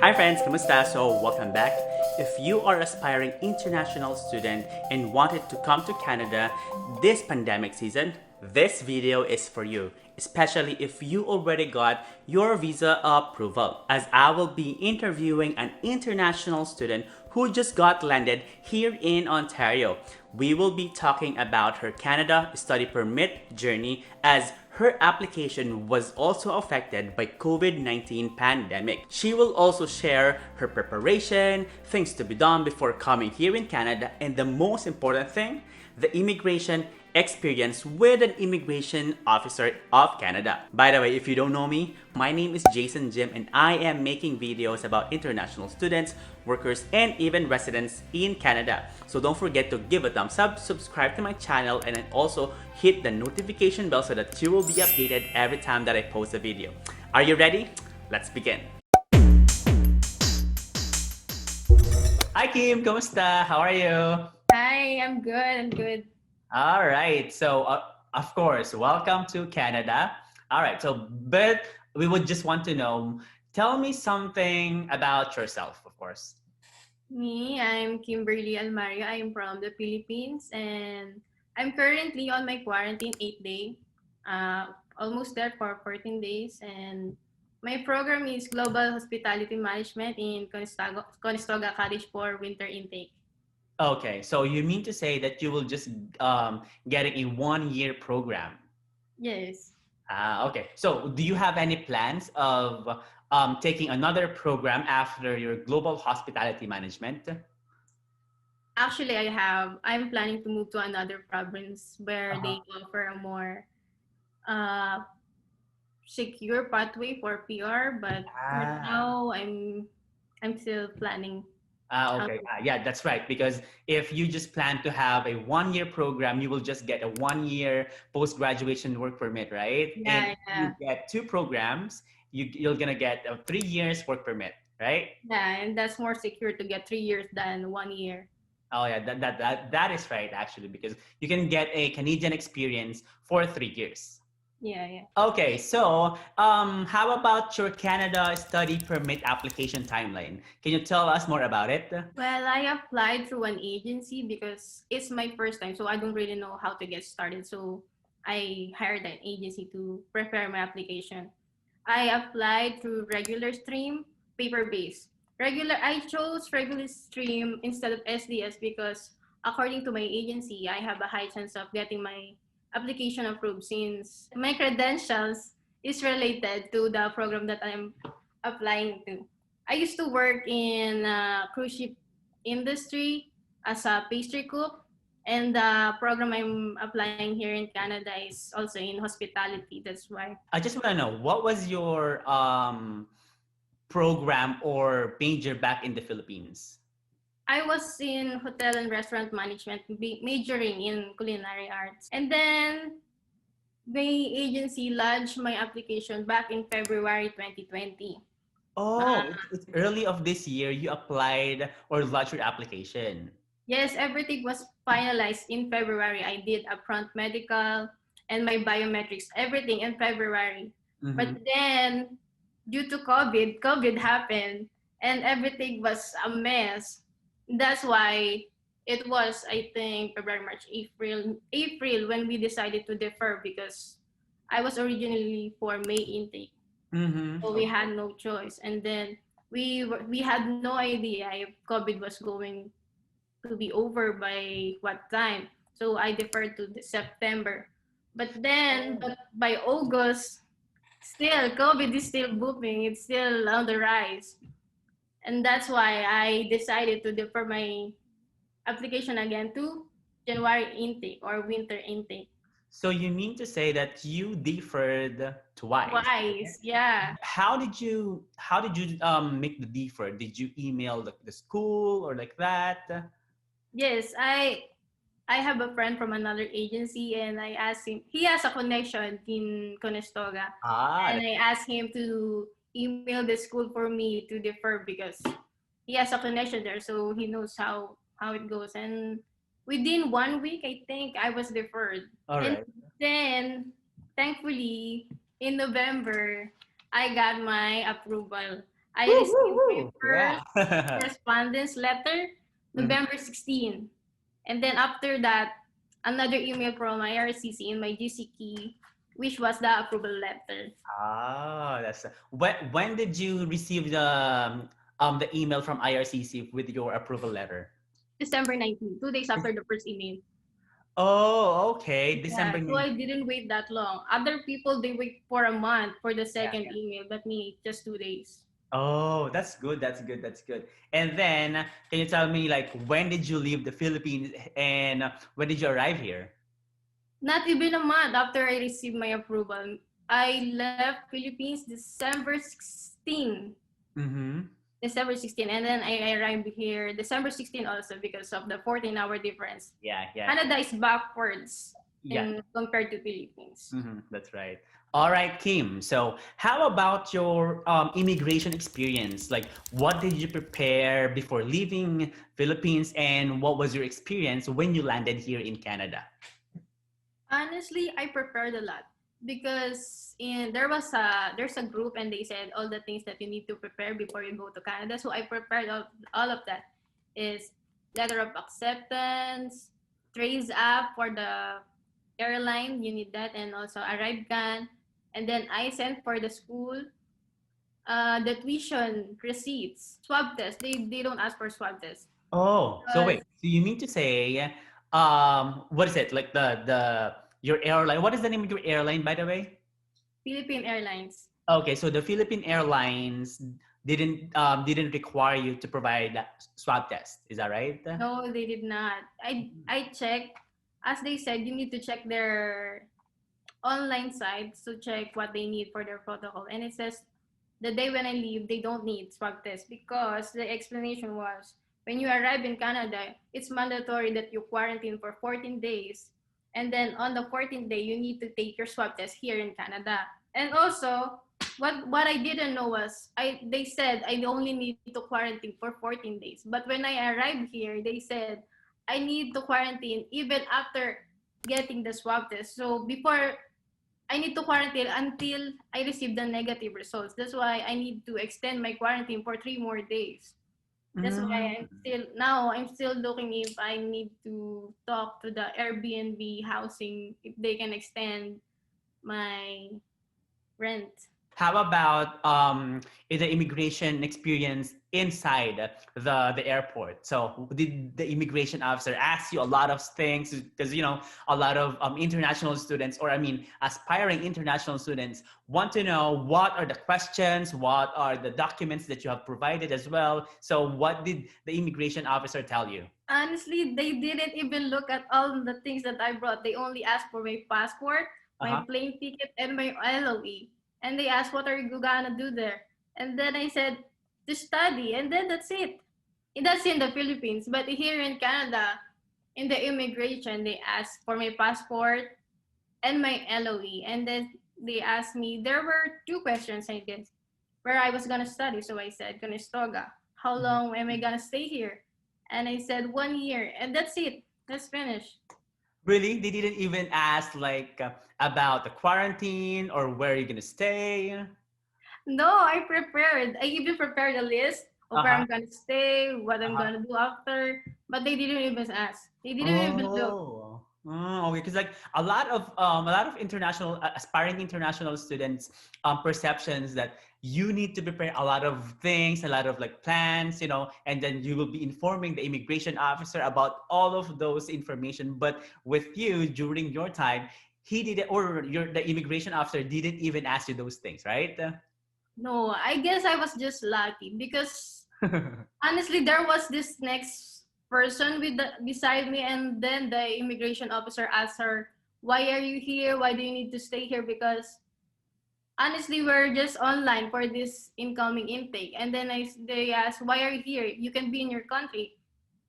Hi friends, kamusta? So welcome back. If you are aspiring international student and wanted to come to Canada this pandemic season, this video is for you, especially if you already got your visa approval, as I will be interviewing an international student who just got landed here in Ontario. We will be talking about her Canada study permit journey, as her application was also affected by COVID-19 pandemic. She will also share her preparation, things to be done before coming here in Canada, and the most important thing, the immigration experience with an immigration officer of Canada. By the way, if you don't know me, my name is Jason Jim and I am making videos about international students, workers, and even residents in Canada. So don't forget to give a thumbs up, subscribe to my channel, and then also hit the notification bell so that you will be updated every time that I post a video. Are you ready? Let's begin. Hi Kim, kamusta? How are you? Hi, I'm good. I'm good. All right. So, of course, welcome to Canada. All right. But we would just want to know, tell me something about yourself, of course. I'm Kimberly Almario. I am from the Philippines and I'm currently on my quarantine 8 day. Almost there for 14 days. And my program is Global Hospitality Management in Conestoga College for winter intake. Okay. So, you mean to say that you will just get a 1 year program? Yes. Okay. So, do you have any plans of taking another program after your global hospitality management? Actually, I'm planning to move to another province where Uh-huh. they offer a more uh, secure pathway for PR, but for Ah. now I'm still planning how Okay. to. Yeah, that's right. Because if you just plan to have a 1 year program, you will just get a 1 year post graduation work permit, right? And Yeah, if you yeah, get two programs, you're gonna get a 3 years work permit, right? yeah, and that's more secure to get 3 years than 1 year. Oh yeah, that is right actually, because you can get a Canadian experience for 3 years. Yeah, yeah. Okay, so how about your Canada study permit application timeline? Can you tell us more about it? Well, I applied through an agency because it's my first time, so I don't really know how to get started. So I hired an agency to prepare my application. I applied through regular stream, paper based. I chose regular stream instead of SDS because according to my agency, I have a high chance of getting my application approved since my credentials is related to the program that I'm applying to. I used to work in cruise ship industry as a pastry cook, and the program I'm applying here in Canada is also in hospitality. That's why. I just want to know, what was your program or major back in the Philippines? I was in hotel and restaurant management, majoring in culinary arts. And then the agency lodged my application back in February 2020. Oh, Uh, it's early of this year you applied or lodged your application. yes, everything was finalized in February. I did upfront medical and my biometrics, everything in February. But Mm-hmm. then, due to COVID happened and everything was a mess. That's why it was, I think, February, March, April when we decided to defer because I was originally for May intake. Mm-hmm. So we had no choice. And then we had no idea if COVID was going to be over by what time. So I deferred to the September. But by August, still COVID is still booming. It's still on the rise. And that's why I decided to defer my application again to January intake or winter intake. So you mean to say that you deferred twice? Twice, yeah. How did you make the defer? Did you email the school or like that? Yes, I have a friend from another agency and I asked him, he has a connection in Conestoga. Ah, And I asked him to email the school for me to defer because he has a connection there, so he knows how it goes. And within 1 week, I think I was deferred. all And right. then, thankfully, in November, I got my approval. I received my Woo-hoo-hoo. first Yeah. correspondence letter Mhm. November 16. And then after that, another email from IRCC in my GC key, which was the approval letter. Ah, that's when did you receive the email from IRCC with your approval letter? December 19, 2 days after the first email. Oh, okay. Yeah, December so 9th. I didn't wait that long. Other people, they wait for a month for the Yeah, second yeah. email, but me, just 2 days. Oh, that's good. That's good. That's good. And then, can you tell me like when did you leave the Philippines and when did you arrive here? Not even a month after I received my approval. I left Philippines December 16. Mm-hmm. December 16, and then I arrived here December 16 also because of the 14-hour difference. Yeah, yeah, Canada is backwards yeah. in compared to Philippines. That's right. All right, Kim. So, how about your immigration experience? Like, what did you prepare before leaving Philippines, and what was your experience when you landed here in Canada? Honestly, I prepared a lot because there's a group and they said all the things that you need to prepare before you go to Canada. So I prepared all of that is letter of acceptance, trace app for the airline, you need that, and also arrive can, and then I sent for the school the tuition receipts, swab test. They don't ask for swab test Oh, so because wait. So you mean to say, what is it? Like the your airline? What is the name of your airline, by the way? Philippine Airlines. Okay, so the Philippine Airlines didn't require you to provide a swab test. Is that right? No, they did not. I checked, as they said, you need to check their online sites to check what they need for their protocol. And it says the day when I leave, they don't need swab test because the explanation was when you arrive in Canada, it's mandatory that you quarantine for 14 days. And then on the 14th day, you need to take your swab test here in Canada. And also, what I didn't know was they said I only need to quarantine for 14 days. But when I arrived here, they said I need to quarantine even after getting the swab test. So before I need to quarantine until I receive the negative results. That's why I need to extend my quarantine for 3 more days. That's why Mm. I'm still looking if I need to talk to the Airbnb housing if they can extend my rent. How about the immigration experience inside the airport? So did the immigration officer ask you a lot of things? Because a lot of international students, or I mean aspiring international students, want to know what are the questions, what are the documents that you have provided as well. So what did the immigration officer tell you? Honestly, they didn't even look at all the things that I brought. They only asked for my passport, my Uh-huh. plane ticket, and my LOE. And they asked, what are you gonna do there? And then I said, to study. And then that's it. And that's in the Philippines. But here in Canada, in the immigration, they asked for my passport and my LOE. And then they asked me, there were two questions, I guess, where I was gonna study. So I said, Conestoga. How long am I gonna stay here? And I said 1 year, and that's it. That's finished. Really? They didn't even ask like about the quarantine or where you're gonna stay? No, I prepared. I even prepared a list of where Uh-huh. I'm gonna stay, what I'm Uh-huh. gonna do after. But they didn't even ask. They didn't even look. Oh. Okay. Because like a lot of international aspiring international students perceptions that you need to prepare a lot of things, a lot of like plans, and then you will be informing the immigration officer about all of those information. But with you during your time, he didn't, or the immigration officer didn't even ask you those things, right? No, I guess I was just lucky because honestly, there was this next person beside me, and then the immigration officer asked her, "Why are you here? Why do you need to stay here?" Because honestly, we're just online for this incoming intake. And then they asked, why are you here? You can be in your country.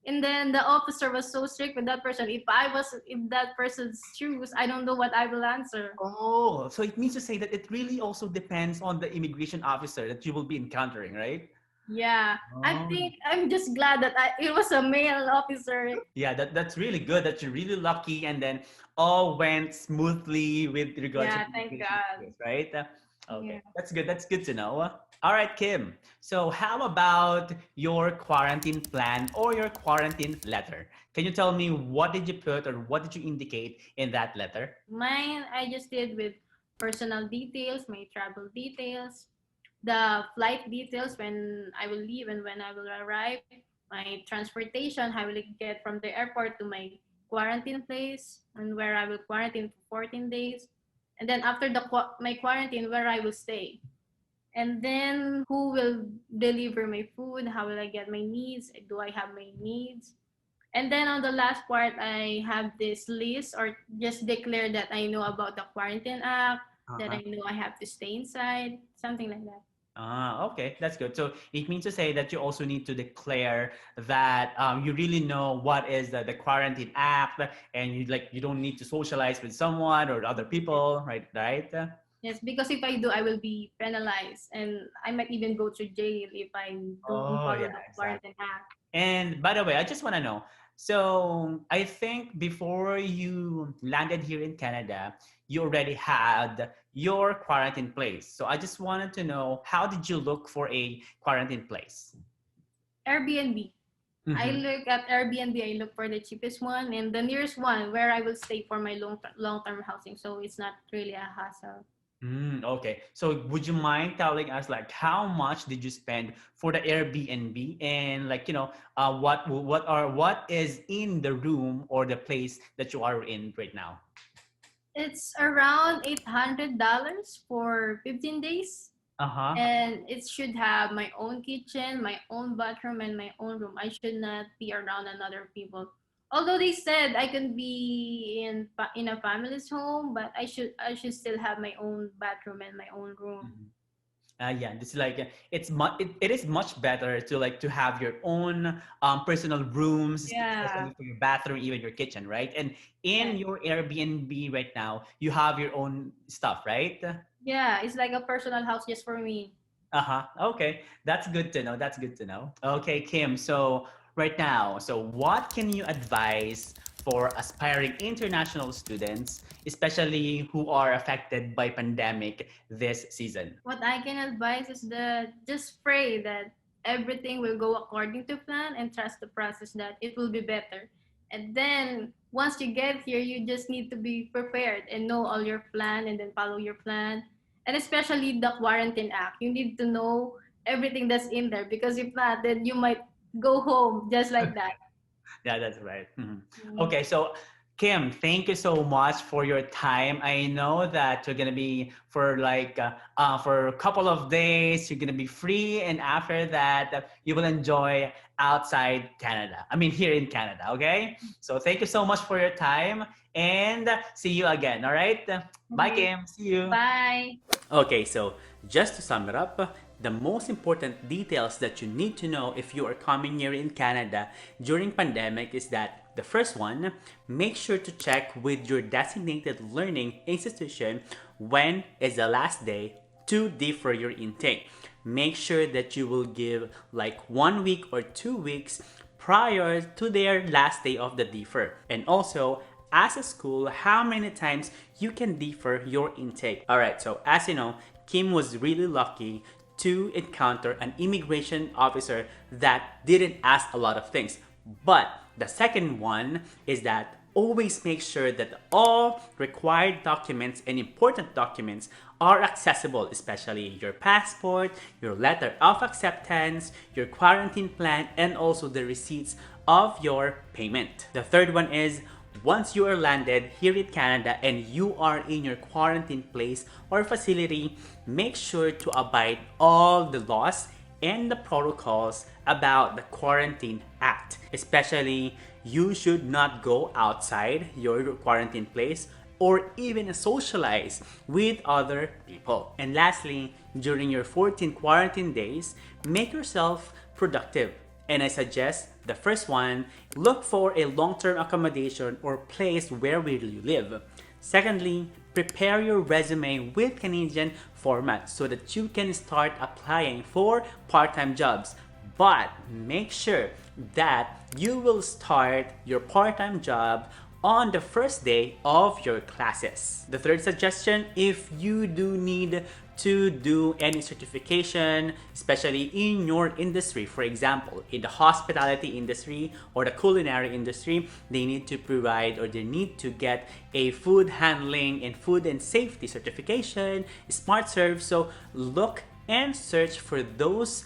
And then the officer was so strict with that person. If I was in that person's shoes, I don't know what I will answer. Oh, so it means to say that it really also depends on the immigration officer that you will be encountering, right? Yeah, I Oh. think I'm just glad that it was a male officer. Yeah, that's really good. That you're really lucky, and then all went smoothly with regards to Yeah, the thank immigration God. experience, right? Okay, Yeah. that's good. That's good to know. All right, Kim. So, how about your quarantine plan or your quarantine letter? Can you tell me what did you put or what did you indicate in that letter? Mine, I just did with personal details, my travel details, the flight details when I will leave and when I will arrive, my transportation, how will I get from the airport to my quarantine place, and where I will quarantine for 14 days. And then after my quarantine, where I will stay. And then who will deliver my food? How will I get my needs? Do I have my needs? And then on the last part, I have this list or just declare that I know about the Quarantine Act, that Uh-huh. I know I have to stay inside, something like that. Ah, okay, that's good. So it means to say that you also need to declare that you really know what is the quarantine act, and you don't need to socialize with someone or other Yes, people, right? Right? yes, because if I do, I will be penalized and I might even go to jail if I don't Oh, follow yeah, the exactly. Quarantine Act. And by the way, I just want to know. So I think before you landed here in Canada, you already had your quarantine place. So I just wanted to know, how did you look for a quarantine place? Airbnb. I Mm-hmm. look at Airbnb, I look for the cheapest one and the nearest one where I will stay for my long-term housing. So it's not really a hassle. Okay. So would you mind telling us like how much did you spend for the Airbnb, and what is in the room or the place that you are in right now? It's around $800 for 15 days. Uh-huh. And it should have my own kitchen, my own bathroom, and my own room. I should not be around another people. Although they said I can be in a family's home, but I should still have my own bathroom and my own room. Yeah, this is like it is much better to have your own personal rooms, Yeah. especially for your bathroom, even your kitchen, right? And in Yes. your Airbnb right now, you have your own stuff, right? Yeah, it's like a personal house just for me. Uh-huh. Okay. That's good to know. That's good to know. Okay, Kim. So right now, so what can you advise for aspiring international students, especially who are affected by pandemic this season? What I can advise is that just pray that everything will go according to plan and trust the process that it will be better. And then once you get here, you just need to be prepared and know all your plan and then follow your plan. And especially the Quarantine Act. You need to know everything that's in there because if not, then you might go home just like that. Yeah, that's right. Mhm. Mm. Okay, so Kim, thank you so much for your time. I know that you're gonna be for a couple of days. You're gonna be free, and after that, you will enjoy outside Canada. I mean, here in Canada. Okay. So thank you so much for your time, and see you again. All right. Bye, Okay. Kim. See you. Bye. Okay, so just to sum it up, the most important details that you need to know if you are coming here in Canada during pandemic is that the first one, make sure to check with your designated learning institution when is the last day to defer your intake. Make sure that you will give like 1 week or 2 weeks prior to their last day of the defer. And also, as a school, how many times you can defer your intake. Alright, so as you know, Kim was really lucky to encounter an immigration officer that didn't ask a lot of things. But the second one is that always make sure that all required documents and important documents are accessible, especially your passport, your letter of acceptance, your quarantine plan, and also the receipts of your payment. The third one is once you are landed here in Canada and you are in your quarantine place or facility, make sure to abide all the laws and the protocols about the Quarantine Act. Especially, you should not go outside your quarantine place or even socialize with other people. And lastly, during your 14 quarantine days, make yourself productive. And I suggest the first one, look for a long-term accommodation or place where will you live. Secondly, prepare your resume with Canadian format so that you can start applying for part-time jobs. But make sure that you will start your part-time job on the first day of your classes. The third suggestion, if you do need to do any certification, especially in your industry. For example, in the hospitality industry or the culinary industry, they need to provide or they need to get a food handling and food and safety certification, smart serve. So look and search for those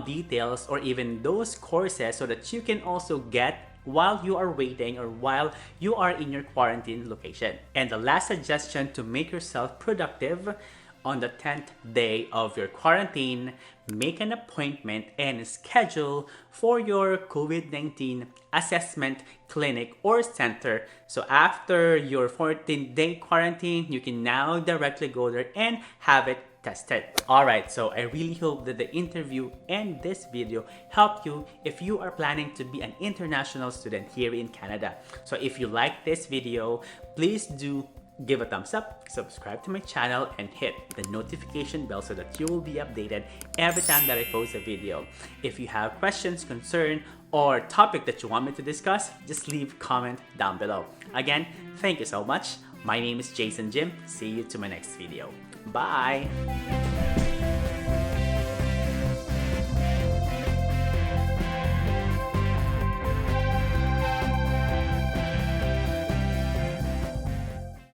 details or even those courses so that you can also get while you are waiting or while you are in your quarantine location. And the last suggestion to make yourself productive: on the 10th day of your quarantine, make an appointment and schedule for your COVID-19 assessment clinic or center. So after your 14-day quarantine, you can now directly go there and have it tested. Alright, so I really hope that the interview and this video helped you if you are planning to be an international student here in Canada. So if you like this video, please do give a thumbs up, subscribe to my channel, and hit the notification bell so that you will be updated every time that I post a video. If you have questions, concern, or topic that you want me to discuss, just leave a comment down below. Again, thank you so much. My name is Jason Jim. See you to my next video. Bye!